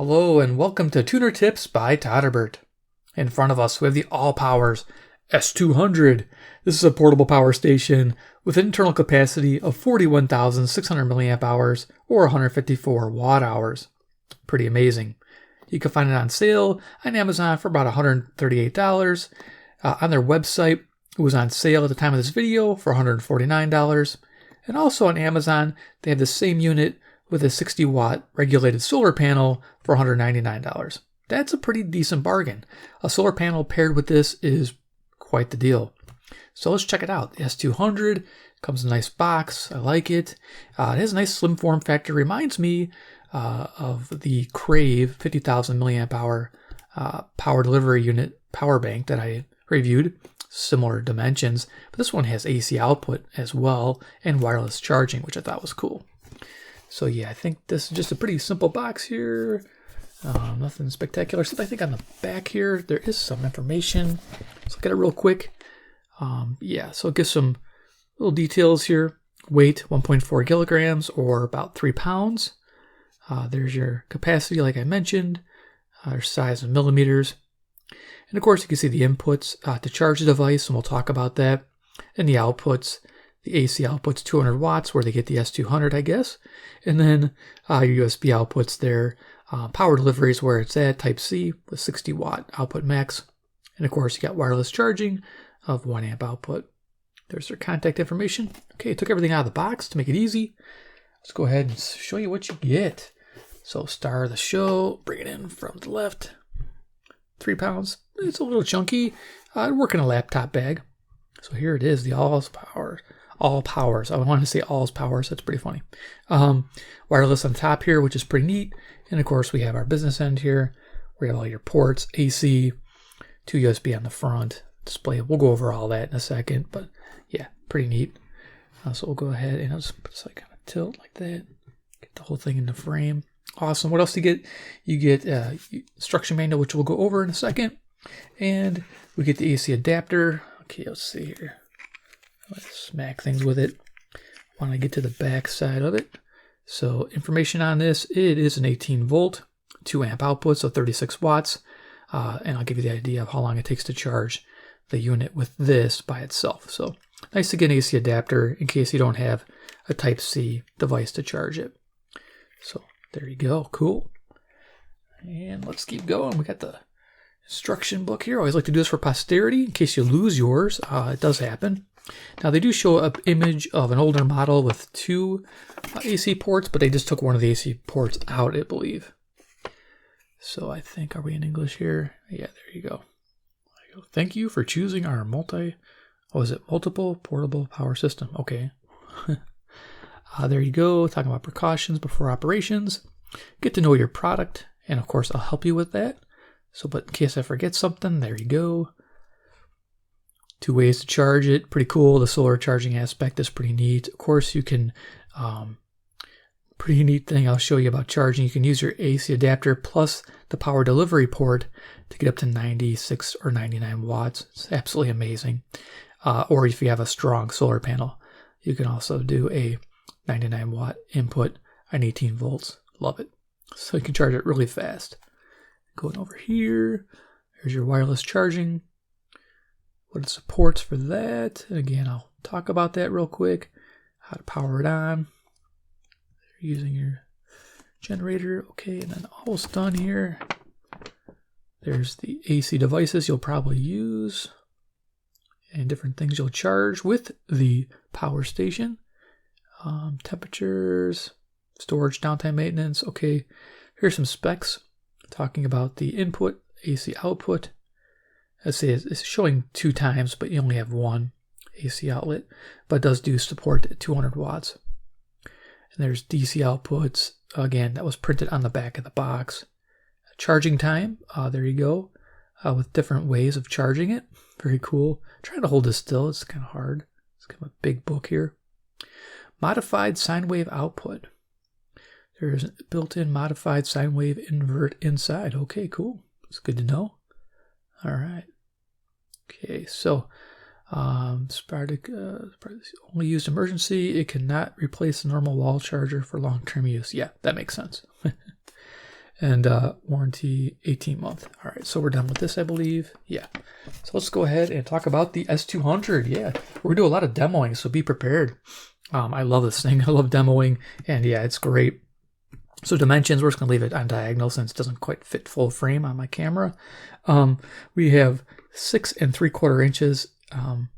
Hello and welcome to Tuner Tips by TODD. In front of us we have the ALLPOWERS S200. This is a portable power station with an internal capacity of 41,600 milliamp hours or 154 watt hours. Pretty amazing. You can find it on sale on Amazon for about $138. On their website, it was on sale at the time of this video for $149. And also on Amazon, they have the same unit with a 60 watt regulated solar panel for $199. That's a pretty decent bargain. A solar panel paired with this is quite the deal. So let's check it out. The S200 comes in a nice box. I like it. It has a nice slim form factor. Reminds me of the Crave 50,000 milliamp hour power delivery unit power bank that I reviewed. Similar dimensions, but this one has AC output as well and wireless charging, which I thought was cool. So yeah, I think this is just a pretty simple box here. Nothing spectacular. So I think on the back here, there is some information. Let's look at it real quick. Yeah, so it gives some little details here. Weight, 1.4 kilograms or about 3 pounds. There's your capacity, like I mentioned. There's size in millimeters. And of course, you can see the inputs to charge the device, and we'll talk about that. And the outputs. The AC output's 200 watts, where they get the S200, I guess. And then your USB outputs there. Power delivery is where it's at, Type-C, with 60 watt output max. And of course, you got wireless charging of 1 amp output. There's their contact information. Okay, took everything out of the box to make it easy. Let's go ahead and show you what you get. So, star of the show, bring it in from the left. 3 pounds. It's a little chunky. I'd work in a laptop bag. So here it is, the ALLPOWERS. I want to say ALLPOWERS. That's pretty funny. Wireless on top here, which is pretty neat. And of course, we have our business end here. We have all your ports, AC, 2 USB on the front, display. We'll go over all that in a second, but yeah, pretty neat. So we'll go ahead and I'll just put this like kind of tilt like that. Get the whole thing in the frame. Awesome. What else do you get? You get instruction manual, which we'll go over in a second. And we get the AC adapter. Okay, let's see here. Let's smack things with it. Want to get to the back side of it. So information on this, it is an 18 volt, 2 amp output, so 36 watts. And I'll give you the idea of how long it takes to charge the unit with this by itself. So nice to get an AC adapter in case you don't have a Type-C device to charge it. So there you go, cool. And let's keep going. We got the instruction book here. I always like to do this for posterity in case you lose yours. It does happen. Now they do show an image of an older model with 2 AC ports, but they just took one of the AC ports out, I believe. So I think, are we in English here? Yeah, there you go. Thank you for choosing our multiple portable power system. Okay. There you go. Talking about precautions before operations. Get to know your product, and of course I'll help you with that. So, but in case I forget something, there you go. 2 ways to charge it. Pretty cool. The solar charging aspect is pretty neat. Of course, you can, pretty neat thing I'll show you about charging. You can use your AC adapter plus the power delivery port to get up to 96 or 99 watts. It's absolutely amazing. Or if you have a strong solar panel, you can also do a 99 watt input and 18 volts. Love it. So you can charge it really fast. Going over here, there's your wireless charging. What it supports for that. And again, I'll talk about that real quick. How to power it on. You're using your generator. Okay, and then almost done here. There's the AC devices you'll probably use. And different things you'll charge with the power station. Temperatures, storage, downtime, maintenance. Okay, here's some specs. Talking about the input, AC output. Let's say it's showing 2 times, but you only have 1 AC outlet, but it does do support at 200 watts. And there's DC outputs. Again, that was printed on the back of the box. Charging time, there you go, with different ways of charging it. Very cool. I'm trying to hold this still. It's kind of hard. It's kind of a big book here. Modified sine wave output. There's a built-in modified sine wave invert inside. Okay, cool. It's good to know. All right. Okay, so Spartic only used emergency. It cannot replace the normal wall charger for long-term use. Yeah, that makes sense. and warranty 18-month. All right, so we're done with this, I believe. Yeah. So let's go ahead and talk about the S200. Yeah, we're gonna do a lot of demoing, so be prepared. I love this thing. I love demoing, and yeah, it's great. So dimensions, we're just gonna leave it on diagonal since it doesn't quite fit full frame on my camera. We have 6 3/4 inches in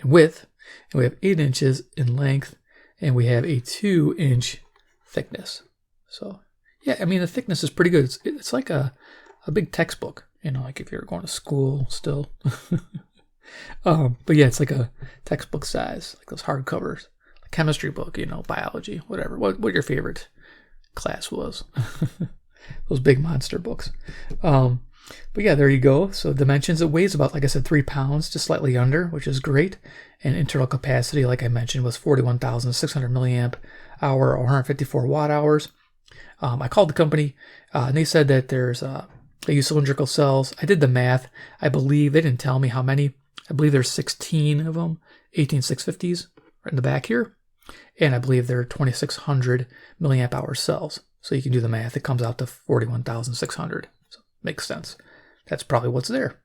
width, and we have 8 inches in length, and we have a 2-inch thickness. So yeah, I mean, the thickness is pretty good. It's like a big textbook, you know, like if you're going to school still. But yeah, it's like a textbook size, like those hardcovers, like chemistry book, you know, biology, whatever. What your favorite class was. Those big monster books. But yeah, there you go. So dimensions, it weighs about, like I said, 3 pounds, just slightly under, which is great. And internal capacity, like I mentioned, was 41,600 milliamp hour or 154 watt hours. I called the company, and they said that they use cylindrical cells. I did the math. I believe they didn't tell me how many. I believe there's 16 of them, 18650s, right in the back here. And I believe they're 2600 milliamp hour cells. So you can do the math. It comes out to 41,600. So makes sense. That's probably what's there.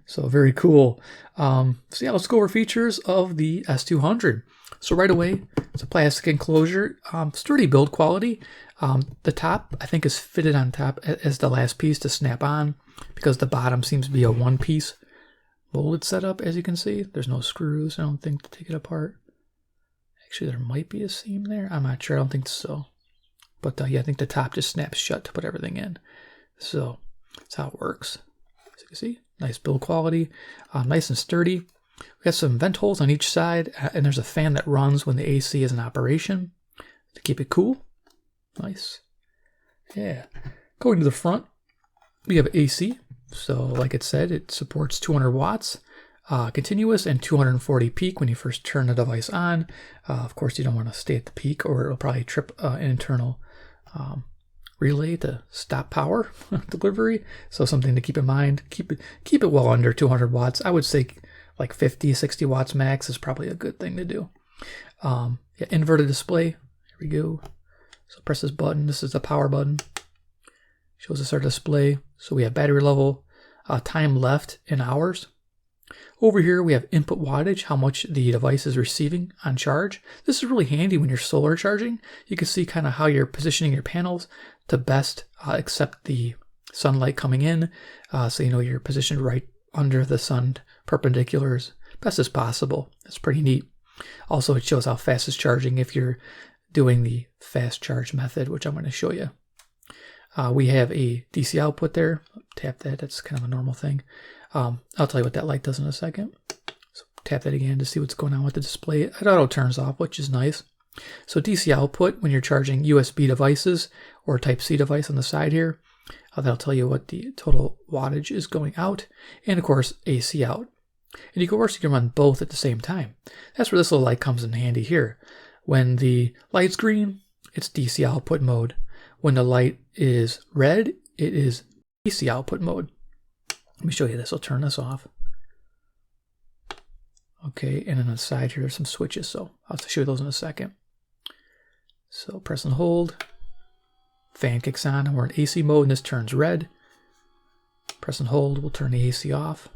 So very cool. So yeah, let's go over features of the S200. So right away, it's a plastic enclosure, sturdy build quality. The top, I think, is fitted on top as the last piece to snap on because the bottom seems to be a one-piece molded setup, as you can see. There's no screws, I don't think, to take it apart. Actually, there might be a seam there. I'm not sure. I don't think so. But yeah, I think the top just snaps shut to put everything in. So that's how it works. As you can see, nice build quality, nice and sturdy. We got some vent holes on each side, and there's a fan that runs when the AC is in operation to keep it cool. Nice. Yeah. Going to the front, we have AC. So like it said, it supports 200 watts continuous and 240 peak when you first turn the device on. Of course, you don't want to stay at the peak or it'll probably trip an internal relay to stop power delivery. So something to keep in mind. Keep it well under 200 watts. I would say like 50, 60 watts max is probably a good thing to do. Yeah, inverted display. Here we go. So press this button. This is the power button. Shows us our display. So we have battery level, time left in hours. Over here we have input wattage, how much the device is receiving on charge. This is really handy when you're solar charging. You can see kind of how you're positioning your panels to best accept the sunlight coming in. So you know you're positioned right under the sun, perpendicular as best as possible. It's pretty neat. Also, it shows how fast it's charging if you're doing the fast charge method, which I'm going to show you. We have a DC output there. Tap that. That's kind of a normal thing. I'll tell you what that light does in a second. So tap that again to see what's going on with the display. It auto turns off, which is nice. So DC output, when you're charging USB devices or Type-C device on the side here, that'll tell you what the total wattage is going out. And of course, AC out. And you can run both at the same time. That's where this little light comes in handy here. When the light's green, it's DC output mode. When the light is red, it is AC output mode. Let me show you this. I'll turn this off. Okay, and on the side here, there's some switches, so I'll have to show you those in a second. So press and hold. Fan kicks on, and we're in AC mode, and this turns red. Press and hold will turn the AC off.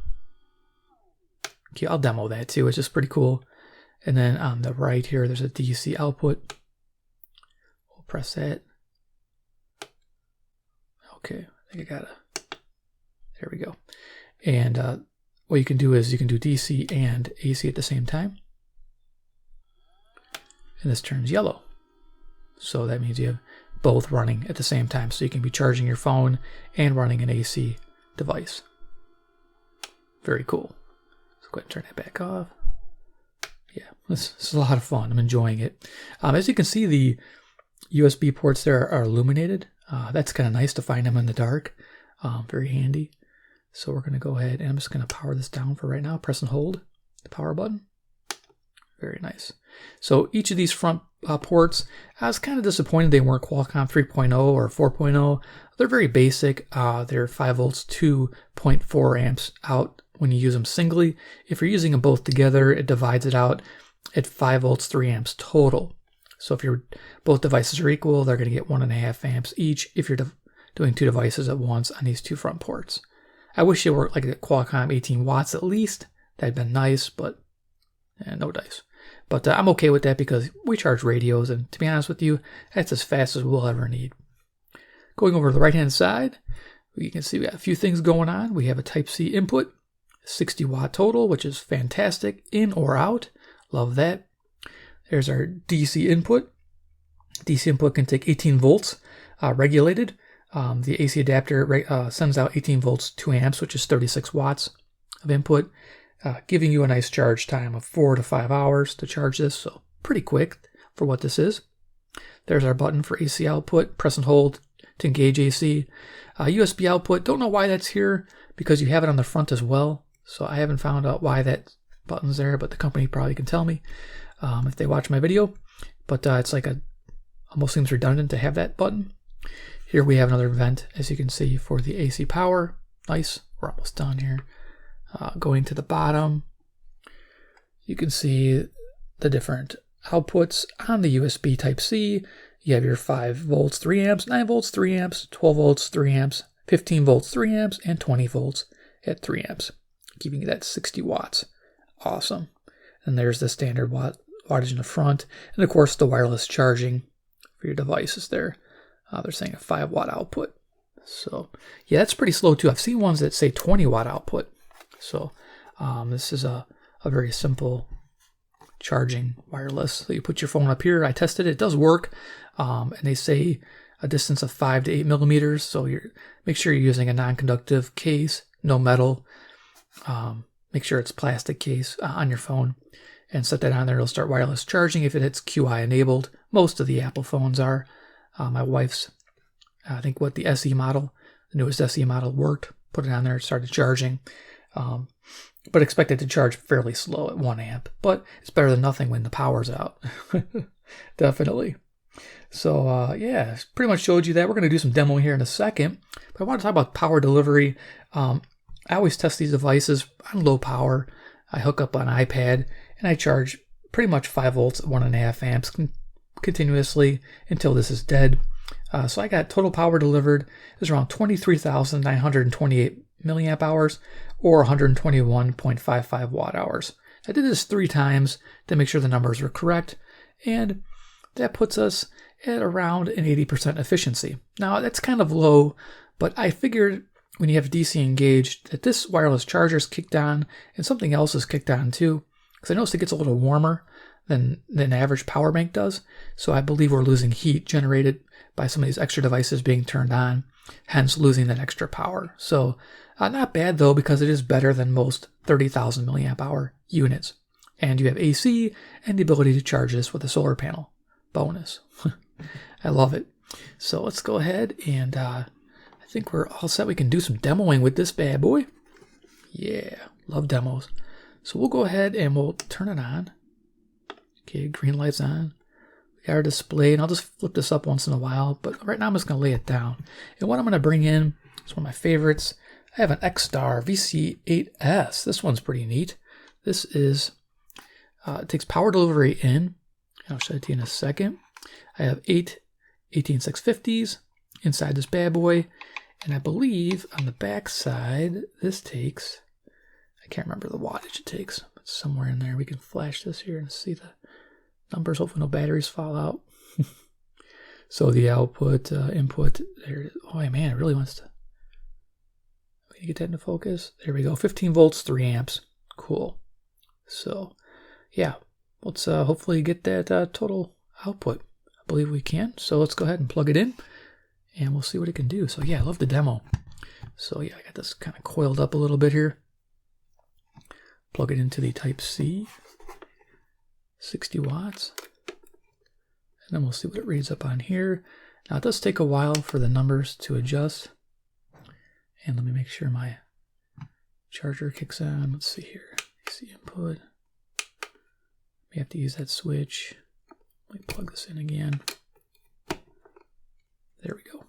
Okay, I'll demo that too. It's just pretty cool. And then on the right here, there's a DC output. We'll press that. Okay, I think I got it. There we go. And what you can do is you can do DC and AC at the same time. And this turns yellow. So that means you have both running at the same time. So you can be charging your phone and running an AC device. Very cool. So go ahead and turn that back off. Yeah, this is a lot of fun. I'm enjoying it. As you can see, the USB ports there are illuminated. That's kind of nice to find them in the dark. Very handy. So we're going to go ahead and I'm just going to power this down for right now. Press and hold the power button. Very nice. So each of these front ports, I was kind of disappointed they weren't Qualcomm 3.0 or 4.0. They're very basic. They're 5 volts, 2.4 amps out when you use them singly. If you're using them both together, it divides it out at 5 volts, 3 amps total. So if both devices are equal, they're going to get 1.5 amps each. If you're doing 2 devices at once on these 2 front ports. I wish it worked like a Qualcomm 18 watts at least. That'd been nice, but no dice. But I'm okay with that because we charge radios, and to be honest with you, that's as fast as we'll ever need. Going over to the right-hand side, you can see we got a few things going on. We have a Type-C input, 60 watt total, which is fantastic, in or out. Love that. There's our DC input. DC input can take 18 volts, regulated. The AC adapter sends out 18 volts, 2 amps, which is 36 watts of input, giving you a nice charge time of 4 to 5 hours to charge this, so pretty quick for what this is. There's our button for AC output, press and hold to engage AC. USB output, don't know why that's here, because you have it on the front as well, so I haven't found out why that button's there, but the company probably can tell me if they watch my video. But it's like almost seems redundant to have that button. Here we have another vent, as you can see, for the AC power. Nice, we're almost done here. Going to the bottom, you can see the different outputs on the USB Type-C. You have your 5 volts, 3 amps, 9 volts, 3 amps, 12 volts, 3 amps, 15 volts, 3 amps, and 20 volts at 3 amps, giving you that 60 watts. Awesome. And there's the standard wattage in the front, and of course the wireless charging for your devices there. They're saying a 5 watt output. So yeah, that's pretty slow too. I've seen ones that say 20 watt output. So this is a very simple charging wireless. So you put your phone up here. I tested it. It does work. And they say a distance of 5 to 8 millimeters. So make sure you're using a non-conductive case, no metal. Make sure it's plastic case on your phone and set that on there. It'll start wireless charging if it's QI enabled. Most of the Apple phones are. My wife's, I think what the SE model, the newest SE model worked, put it on there, started charging. But expect it to charge fairly slow at 1 amp. But it's better than nothing when the power's out. Definitely. So yeah, pretty much showed you that. We're going to do some demo here in a second. But I want to talk about power delivery. I always test these devices on low power. I hook up an iPad and I charge pretty much 5 volts at 1.5 amps continuously until this is dead. So I got total power delivered is around 23,928 milliamp hours or 121.55 watt hours. I did this 3 times to make sure the numbers were correct, and that puts us at around an 80% efficiency. Now that's kind of low, but I figured when you have DC engaged that this wireless charger is kicked on and something else is kicked on too, because I noticed it gets a little warmer than average power bank does. So I believe we're losing heat generated by some of these extra devices being turned on, hence losing that extra power. So not bad though, because it is better than most 30,000 milliamp hour units. And you have AC and the ability to charge this with a solar panel. Bonus. I love it. So let's go ahead and I think we're all set. We can do some demoing with this bad boy. Yeah, love demos. So we'll go ahead and we'll turn it on. Okay, green light's on. We got our display, and I'll just flip this up once in a while, but right now I'm just going to lay it down. And what I'm going to bring in is one of my favorites. I have an X-Star VC8S. This one's pretty neat. This is, it takes power delivery in. I'll show it to you in a second. I have 8 18650s inside this bad boy, and I believe on the back side, this takes, I can't remember the wattage it takes, but somewhere in there we can flash this here and see the numbers. Hopefully no batteries fall out. So the output, input, there it is. Oh man, it really wants to. Can you get that into focus? There we go, 15 volts, 3 amps. Cool. So yeah, let's hopefully get that total output. I believe we can. So let's go ahead and plug it in and we'll see what it can do. So yeah, I love the demo. So yeah, I got this kind of coiled up a little bit here. Plug it into the Type-C. 60 watts, and then we'll see what it reads up on here. Now it does take a while for the numbers to adjust, and let me make sure my charger kicks on. Let's see here, AC input. We have to use that switch. Let me plug this in again. There we go.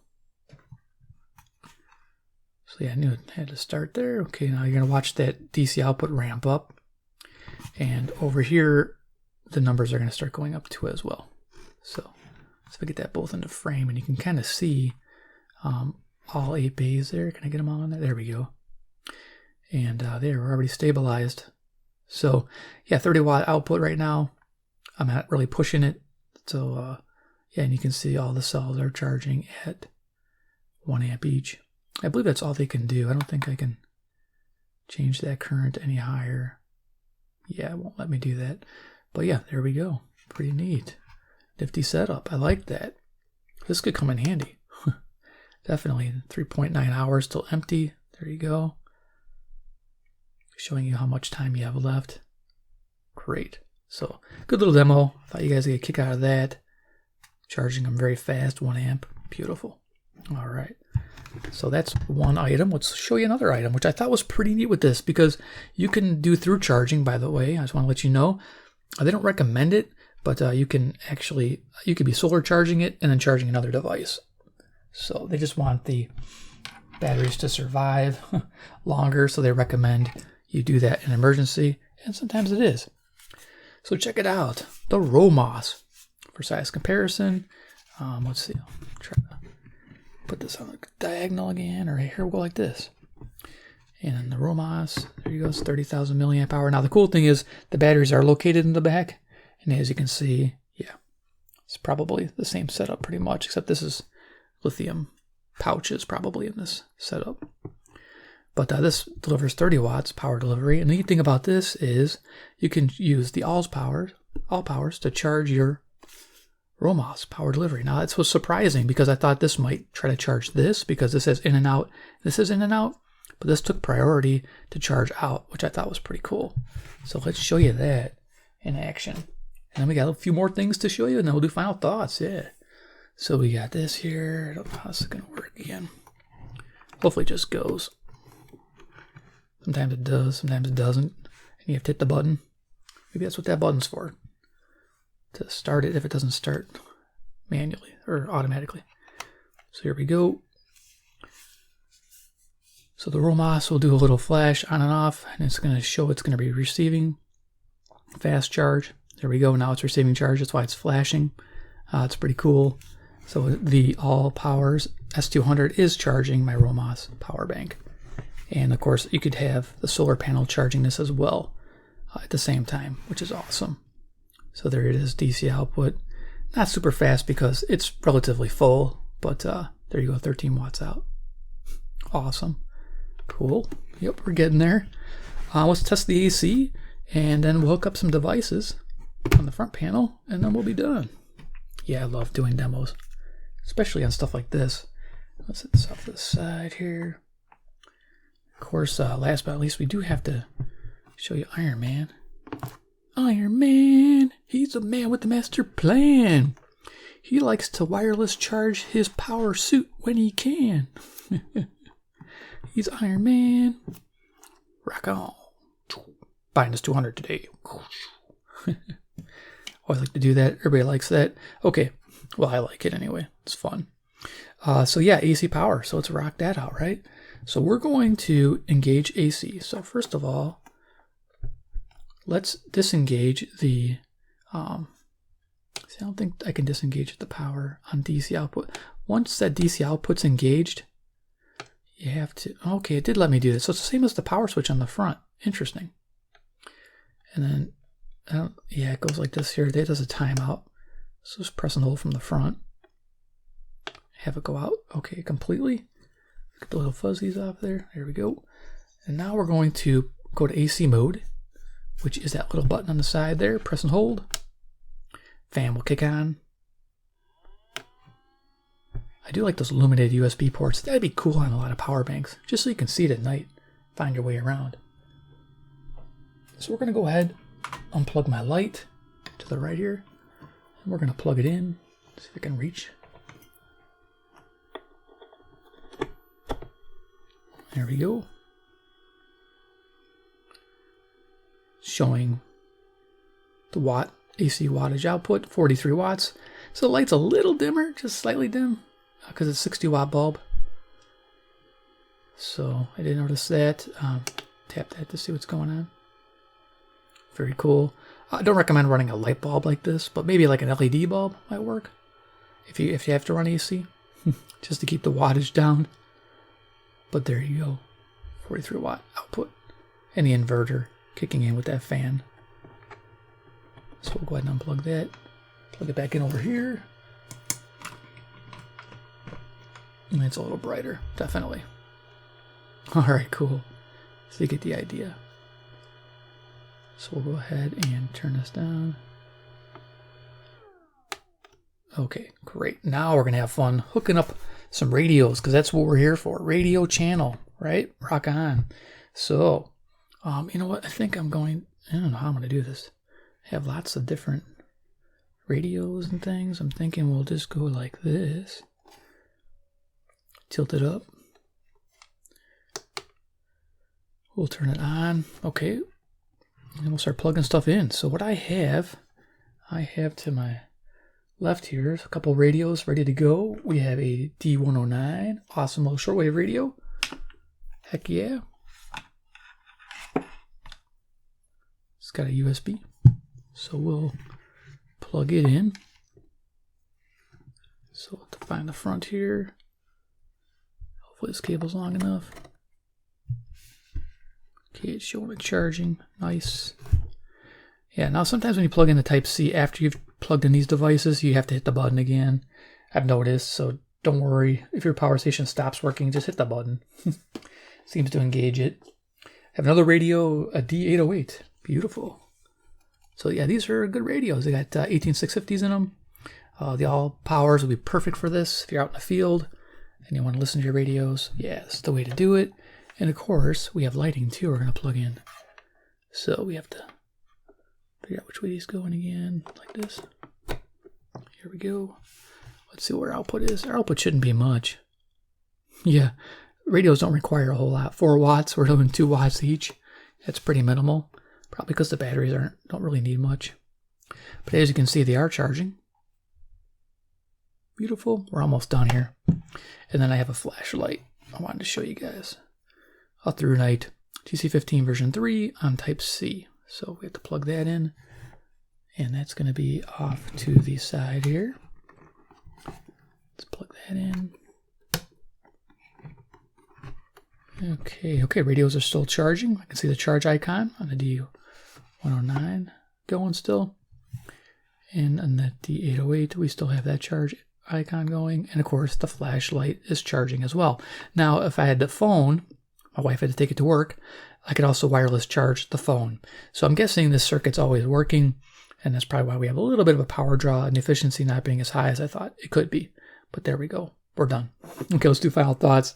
So yeah, I knew it had to start there. Okay, now you're gonna watch that DC output ramp up, and over here the numbers are going to start going up too as well. So if I get that both into frame, and you can kind of see all 8 bays there. Can I get them all in there? There we go. And there, we're already stabilized. So yeah, 30 watt output right now. I'm not really pushing it. So yeah, and you can see all the cells are charging at 1 amp each. I believe that's all they can do. I don't think I can change that current any higher. Yeah, it won't let me do that. But yeah, there we go. Pretty neat. Nifty setup. I like that. This could come in handy. Definitely. 3.9 hours till empty. There you go. Showing you how much time you have left. Great. So, good little demo. Thought you guys would get a kick out of that. Charging them very fast, 1 amp. Beautiful. All right. So that's one item. Let's show you another item, which I thought was pretty neat with this, because you can do through charging, by the way. I just want to let you know. They don't recommend it, but you can be solar charging it and then charging another device. So they just want the batteries to survive longer, so they recommend you do that in emergency, and sometimes it is. So check it out, the ROMOS. For size comparison, let's see, I'll try to put this on the diagonal again, or here we'll go like this. And then the ROMOS, there you go, it's 30,000 milliamp hour. Now the cool thing is the batteries are located in the back, and as you can see, yeah, it's probably the same setup pretty much, except this is lithium pouches probably in this setup. But this delivers 30 watts power delivery. And the neat thing about this is you can use the ALLPOWERS to charge your ROMOS power delivery. Now that's what's surprising, because I thought this might try to charge this, because this says in and out. This is in and out, but this took priority to charge out, which I thought was pretty cool. So let's show you that in action. And then we got a few more things to show you, and then we'll do final thoughts. Yeah. So we got this here. I don't know how this is going to work again. Hopefully it just goes. Sometimes it does, sometimes it doesn't. And you have to hit the button. Maybe that's what that button's for. To start it if it doesn't start manually or automatically. So here we go. So the ROMOS will do a little flash on and off, and it's going to show it's going to be receiving fast charge. There we go. Now it's receiving charge. That's why it's flashing. It's pretty cool. So the ALLPOWERS S200 is charging my ROMOS power bank. And of course, you could have the solar panel charging this as well at the same time, which is awesome. So there it is, DC output. Not super fast because it's relatively full, but there you go, 13 watts out. Awesome. Cool. Yep, we're getting there. Let's test the AC, and then we'll hook up some devices on the front panel, and then we'll be done. Yeah, I love doing demos, especially on stuff like this. Let's set this off to the side here. Of course, last but not least, we do have to show you Iron Man. Iron Man, he's the man with the master plan. He likes to wireless charge his power suit when he can. He's Iron Man. Rock on. Buying this 200 today. Always like to do that. Everybody likes that. Okay. Well, I like it anyway. It's fun. So yeah, AC power. So let's rock that out, right? So we're going to engage AC. So first of all, let's disengage the, see, I don't think I can disengage the power on DC output. Once that DC output's engaged, you have to, okay, it did let me do this. So it's the same as the power switch on the front. Interesting. And then, yeah, it goes like this here. It does a timeout. So just press and hold from the front. Have it go out. Okay, completely. Get the little fuzzies off there. There we go. And now we're going to go to AC mode, which is that little button on the side there. Press and hold. Fan will kick on. I do like those illuminated USB ports. That'd be cool on a lot of power banks, just so you can see it at night, find your way around. So we're going to go ahead, unplug my light to the right here, and we're going to plug it in, see if I can reach. There we go. Showing the AC wattage output, 43 watts. So the light's a little dimmer, just slightly dim, because it's a 60 watt bulb. So I did notice that. Tap that to see what's going on. Very cool. I don't recommend running a light bulb like this, but maybe like an LED bulb might work if you have to run AC, just to keep the wattage down. But there you go. 43 watt output. And the inverter kicking in with that fan. So we'll go ahead and unplug that. Plug it back in over here. And it's a little brighter, definitely. Alright, cool. So you get the idea. So we'll go ahead and turn this down. Okay, great. Now we're going to have fun hooking up some radios, because that's what we're here for. Radio channel, right? Rock on. So, you know what? I think I don't know how I'm going to do this. I have lots of different radios and things. I'm thinking we'll just go like this. Tilt it up. We'll turn it on. Okay. And we'll start plugging stuff in. So what I have to my left here is a couple radios ready to go. We have a D109, awesome little shortwave radio. Heck yeah. It's got a USB. So we'll plug it in. So to find the front here. Hopefully this cable's long enough. Okay, it's showing it charging. Nice. Yeah, now sometimes when you plug in the Type-C, after you've plugged in these devices, you have to hit the button again. I've noticed, so don't worry. If your power station stops working, just hit the button. Seems to engage it. I have another radio, a D808. Beautiful. So yeah, these are good radios. They got 18650s in them. The ALLPOWERS will be perfect for this if you're out in the field and you want to listen to your radios. Yeah, that's the way to do it. And of course, we have lighting too we're going to plug in. So we have to figure out which way he's going again, like this. Here we go. Let's see what our output is. Our output shouldn't be much. Yeah, radios don't require a whole lot. 4 watts, we're doing 2 watts each. That's pretty minimal. Probably because the batteries don't really need much. But as you can see, they are charging. Beautiful. We're almost done here. And then I have a flashlight I wanted to show you guys. A through night TC15 version 3 on Type-C. So we have to plug that in. And that's going to be off to the side here. Let's plug that in. Okay, radios are still charging. I can see the charge icon on the D109 going still. And on the D808, we still have that charge icon going. And of course, the flashlight is charging as well. Now, if I had the phone, my wife had to take it to work, I could also wireless charge the phone. So I'm guessing this circuit's always working, and that's probably why we have a little bit of a power draw and efficiency not being as high as I thought it could be. But there we go. We're done. Okay, let's do final thoughts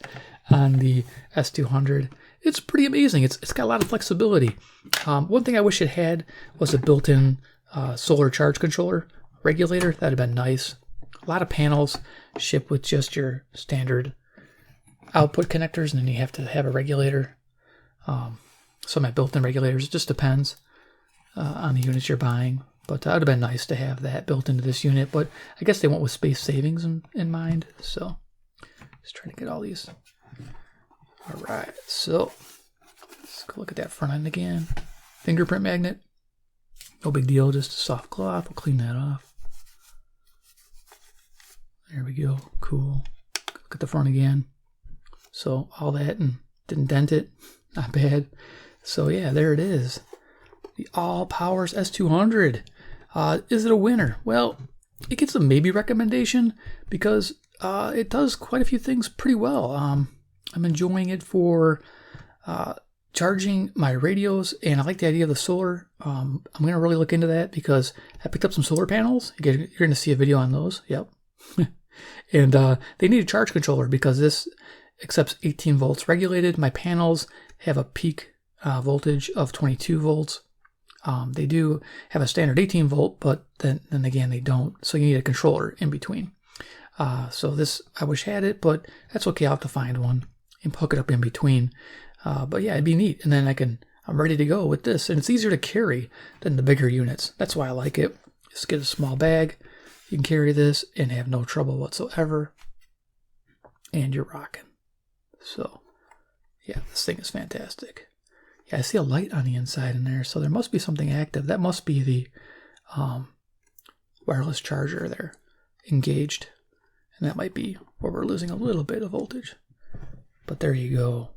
on the S200. It's pretty amazing. It's got a lot of flexibility. One thing I wish it had was a built-in solar charge controller regulator. That would have been nice. A lot of panels ship with just your standard output connectors, and then you have to have a regulator. Some have built-in regulators. It just depends on the units you're buying. But that would have been nice to have that built into this unit. But I guess they went with space savings in mind. So just trying to get all these. All right, so let's go look at that front end again. Fingerprint magnet. No big deal, just a soft cloth. We'll clean that off. There we go. Cool. Look at the front again. So all that and didn't dent it. Not bad. So yeah, there it is. The ALLPOWERS S200. Is it a winner? Well, it gets a maybe recommendation because it does quite a few things pretty well. I'm enjoying it for charging my radios, and I like the idea of the solar. I'm going to really look into that because I picked up some solar panels. You're going to see a video on those. Yep. And they need a charge controller because this accepts 18 volts regulated. My panels have a peak voltage of 22 volts. They do have a standard 18 volt, but then again, they don't. So you need a controller in between. So this, I wish had it, but that's okay. I'll have to find one and hook it up in between. But yeah, it'd be neat. And then I'm ready to go with this. And it's easier to carry than the bigger units. That's why I like it. Just get a small bag. You can carry this and have no trouble whatsoever. And you're rocking. So yeah, this thing is fantastic. Yeah, I see a light on the inside in there, so there must be something active. That must be the wireless charger there, engaged. And that might be where we're losing a little bit of voltage. But there you go.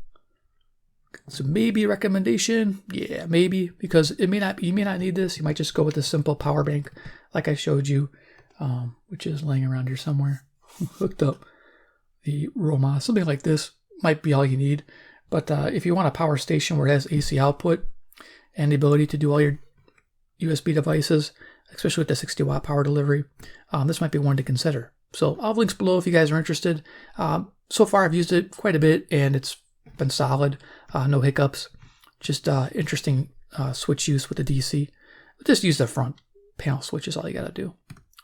So maybe recommendation, yeah, maybe, because you may not need this. You might just go with a simple power bank like I showed you, which is laying around here somewhere, hooked up. The Roma, something like this might be all you need. But if you want a power station where it has AC output and the ability to do all your USB devices, especially with the 60 watt power delivery, this might be one to consider. So I'll have links below if you guys are interested. So far I've used it quite a bit and it's been solid, no hiccups, just interesting switch use with the DC. Just use the front panel switch is all you gotta do.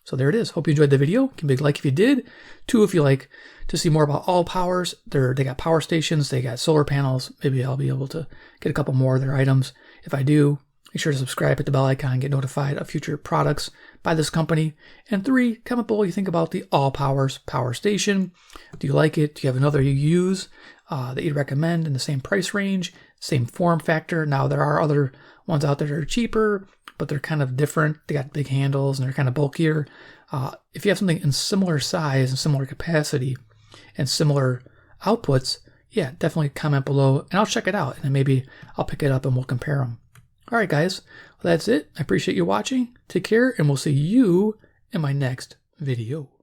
So there it is. Hope you enjoyed the video. Give me a big like if you did. 2, if you like to see more about ALLPOWERS. They got power stations, they got solar panels. Maybe I'll be able to get a couple more of their items. If I do, make sure to subscribe, hit the bell icon, get notified of future products by this company. And 3, comment below what you think about the ALLPOWERS power station. Do you like it? Do you have another you use that you'd recommend in the same price range, same form factor? Now, there are other ones out there that are cheaper, but they're kind of different. They got big handles and they're kind of bulkier. If you have something in similar size and similar capacity and similar outputs, yeah, definitely comment below and I'll check it out. And then maybe I'll pick it up and we'll compare them. All right, guys. Well, that's it. I appreciate you watching. Take care, and we'll see you in my next video.